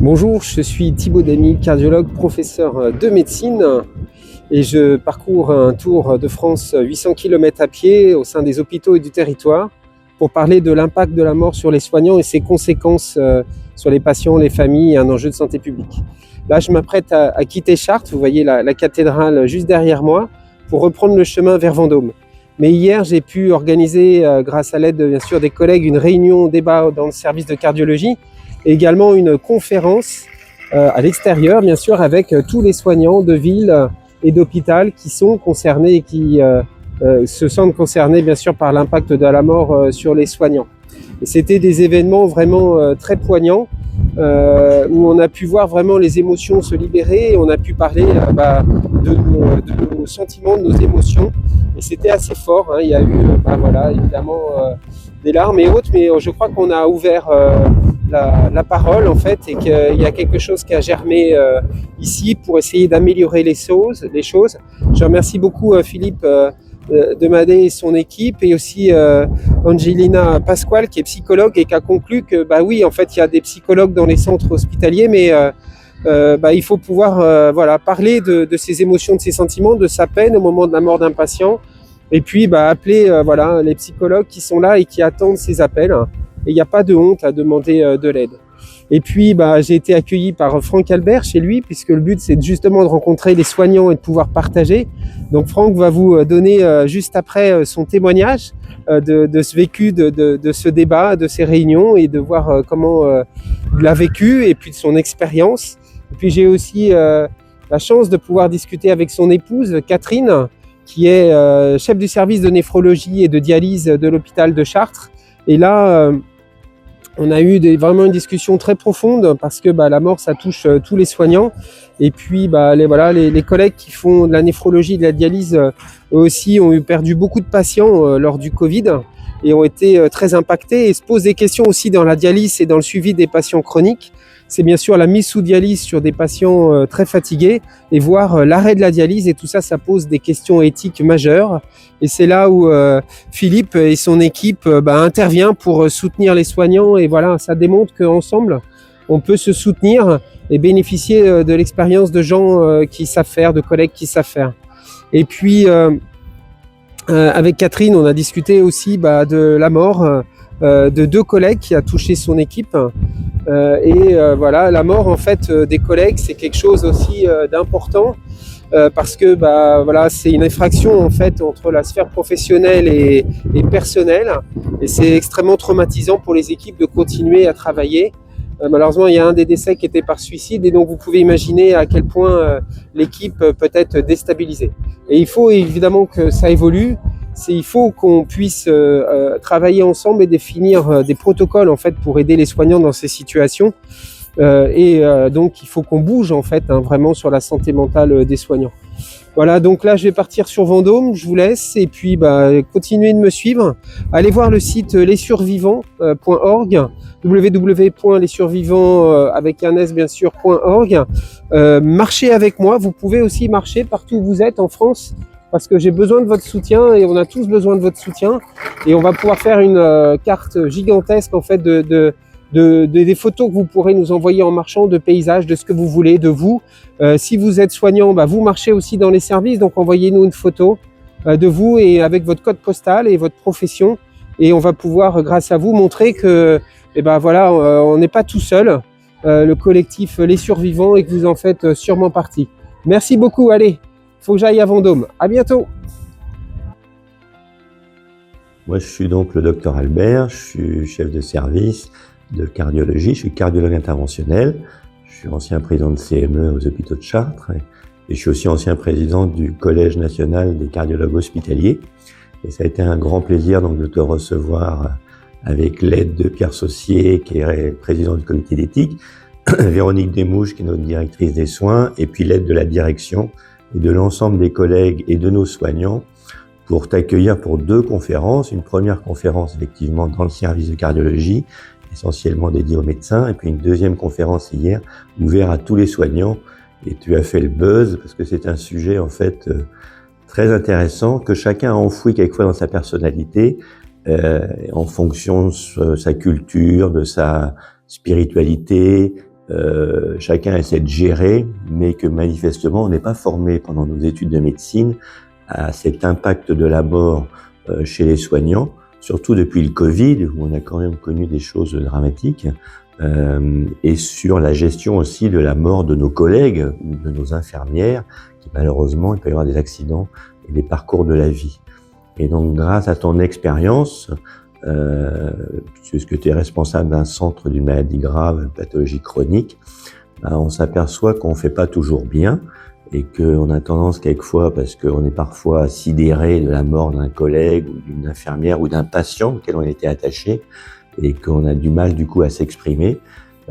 Bonjour, je suis Thibaut Damy, cardiologue, professeur de médecine et je parcours un tour de France 800 km à pied au sein des hôpitaux et du territoire pour parler de l'impact de la mort sur les soignants et ses conséquences sur les patients, les familles et un enjeu de santé publique. Là, je m'apprête à quitter Chartres, vous voyez la cathédrale juste derrière moi, pour reprendre le chemin vers Vendôme. Mais hier, j'ai pu organiser, grâce à l'aide bien sûr des collègues, une réunion débat dans le service de cardiologie et également une conférence à l'extérieur, bien sûr, avec tous les soignants de ville et d'hôpital qui sont concernés et qui se sentent concernés, bien sûr, par l'impact de la mort sur les soignants. Et c'était des événements vraiment très poignants où on a pu voir vraiment les émotions se libérer et on a pu parler de nos sentiments, de nos émotions. Et c'était assez fort, hein. Il y a eu évidemment des larmes et autres, mais je crois qu'on a ouvert la parole en fait et qu'il y a quelque chose qui a germé ici pour essayer d'améliorer les choses. Je remercie beaucoup Philippe Demadé et son équipe et aussi Angelina Pasquale qui est psychologue et qui a conclu que oui, en fait il y a des psychologues dans les centres hospitaliers, mais il faut pouvoir parler de ses émotions, de ses sentiments, de sa peine au moment de la mort d'un patient et puis appeler les psychologues qui sont là et qui attendent ces appels. Et il n'y a pas de honte à demander de l'aide. Et puis, j'ai été accueilli par Franck Albert chez lui, puisque le but, c'est justement de rencontrer les soignants et de pouvoir partager. Donc, Franck va vous donner juste après son témoignage de ce vécu, de ce débat, de ces réunions, et de voir comment il l'a vécu, et puis de son expérience. Et puis, j'ai aussi la chance de pouvoir discuter avec son épouse, Catherine, qui est chef du service de néphrologie et de dialyse de l'hôpital de Chartres. Et là, on a eu vraiment une discussion très profonde parce que la mort, ça touche tous les soignants. Et puis, les collègues qui font de la néphrologie, de la dialyse, eux aussi ont perdu beaucoup de patients lors du Covid et ont été très impactés et se posent des questions aussi dans la dialyse et dans le suivi des patients chroniques. C'est bien sûr la mise sous dialyse sur des patients très fatigués et voir l'arrêt de la dialyse, et tout ça, ça pose des questions éthiques majeures. Et c'est là où Philippe et son équipe intervient pour soutenir les soignants. Et voilà, ça démontre qu'ensemble, on peut se soutenir et bénéficier de l'expérience de gens qui savent faire, de collègues qui savent faire. Et puis, avec Catherine, on a discuté aussi de la mort de deux collègues qui a touché son équipe. La mort en fait des collègues, c'est quelque chose aussi d'important parce que c'est une infraction en fait entre la sphère professionnelle et personnelle, et c'est extrêmement traumatisant pour les équipes de continuer à travailler. Malheureusement, il y a un des décès qui était par suicide, et donc vous pouvez imaginer à quel point l'équipe peut être déstabilisée. Et il faut évidemment que ça évolue. Il faut qu'on puisse travailler ensemble et définir des protocoles en fait pour aider les soignants dans ces situations. Donc il faut qu'on bouge en fait vraiment sur la santé mentale des soignants. Voilà, donc là je vais partir sur Vendôme, je vous laisse, et puis continuez de me suivre. Allez voir le site lesurvivants.org, www.lesurvivants avec un S bien sûr.org. Marchez avec moi, vous pouvez aussi marcher partout où vous êtes en France, parce que j'ai besoin de votre soutien et on a tous besoin de votre soutien, et on va pouvoir faire une carte gigantesque en fait des photos que vous pourrez nous envoyer en marchant, de paysages, de ce que vous voulez, de vous. Si vous êtes soignant, vous marchez aussi dans les services, donc envoyez-nous une photo de vous et avec votre code postal et votre profession, et on va pouvoir, grâce à vous, montrer que on n'est pas tout seul, le collectif Les Survivants, et que vous en faites sûrement partie. Merci beaucoup, allez, faut que j'aille à Vendôme. À bientôt. Moi, je suis donc le docteur Albert, je suis chef de service de cardiologie, je suis cardiologue interventionnel, je suis ancien président de CME aux hôpitaux de Chartres, et je suis aussi ancien président du Collège national des cardiologues hospitaliers. Et ça a été un grand plaisir donc de te recevoir avec l'aide de Pierre Saussier, qui est président du comité d'éthique, Véronique Desmouches, qui est notre directrice des soins, et puis l'aide de la direction et de l'ensemble des collègues et de nos soignants pour t'accueillir pour deux conférences. Une première conférence, effectivement, dans le service de cardiologie, essentiellement dédiée aux médecins, et puis une deuxième conférence hier, ouverte à tous les soignants. Et tu as fait le buzz, parce que c'est un sujet, en fait, très intéressant, que chacun a enfoui quelquefois dans sa personnalité, en fonction de sa culture, de sa spiritualité, chacun essaie de gérer, mais que manifestement on n'est pas formé pendant nos études de médecine à cet impact de la mort chez les soignants, surtout depuis le Covid, où on a quand même connu des choses dramatiques, et sur la gestion aussi de la mort de nos collègues ou de nos infirmières, qui malheureusement, il peut y avoir des accidents et des parcours de la vie. Et donc, grâce à ton expérience, puisque tu es responsable d'un centre d'une maladie grave, une pathologie chronique, on s'aperçoit qu'on ne fait pas toujours bien et qu'on a tendance quelquefois, parce qu'on est parfois sidéré de la mort d'un collègue ou d'une infirmière ou d'un patient auquel on était attaché et qu'on a du mal du coup à s'exprimer,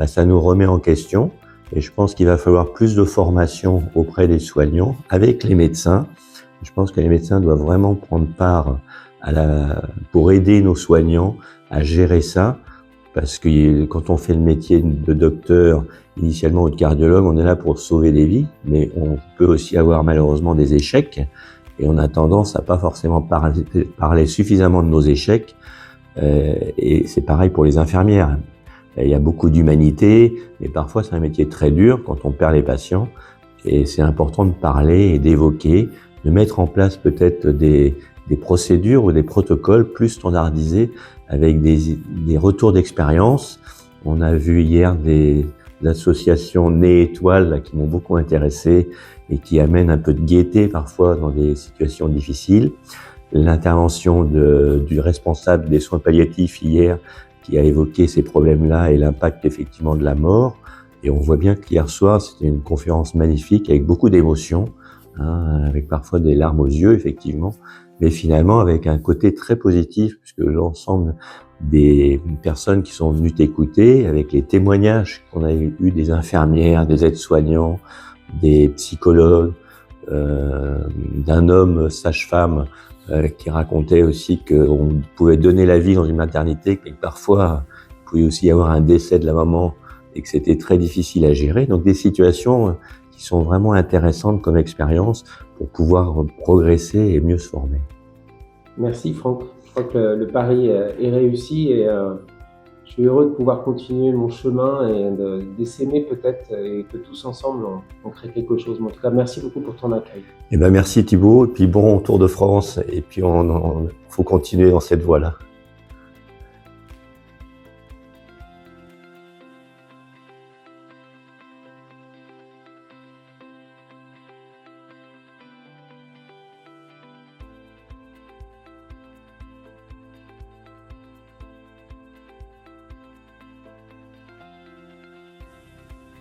ça nous remet en question. Et je pense qu'il va falloir plus de formation auprès des soignants, avec les médecins. Je pense que les médecins doivent vraiment prendre part pour aider nos soignants à gérer ça, parce que quand on fait le métier de docteur, initialement ou de cardiologue, on est là pour sauver des vies, mais on peut aussi avoir malheureusement des échecs, et on a tendance à pas forcément parler suffisamment de nos échecs, et c'est pareil pour les infirmières. Il y a beaucoup d'humanité, mais parfois c'est un métier très dur quand on perd les patients, et c'est important de parler et d'évoquer, de mettre en place peut-être des procédures ou des protocoles plus standardisés avec des retours d'expérience. On a vu hier des associations Nez Étoile qui m'ont beaucoup intéressé et qui amènent un peu de gaieté parfois dans des situations difficiles. L'intervention du responsable des soins palliatifs hier qui a évoqué ces problèmes-là et l'impact effectivement de la mort. Et on voit bien qu'hier soir, c'était une conférence magnifique avec beaucoup d'émotions, avec parfois des larmes aux yeux, effectivement, mais finalement avec un côté très positif, puisque l'ensemble des personnes qui sont venues t'écouter, avec les témoignages qu'on a eu des infirmières, des aides-soignants, des psychologues, d'un homme sage-femme qui racontait aussi qu'on pouvait donner la vie dans une maternité, et que parfois il pouvait aussi y avoir un décès de la maman et que c'était très difficile à gérer. Donc des situations qui sont vraiment intéressantes comme expérience pour pouvoir progresser et mieux se former. Merci Franck. Je crois que le pari est réussi et je suis heureux de pouvoir continuer mon chemin et d'essaimer peut-être et que tous ensemble on crée quelque chose. Mais en tout cas, merci beaucoup pour ton accueil. Merci Thibaut, et puis bon Tour de France, et puis faut continuer dans cette voie-là.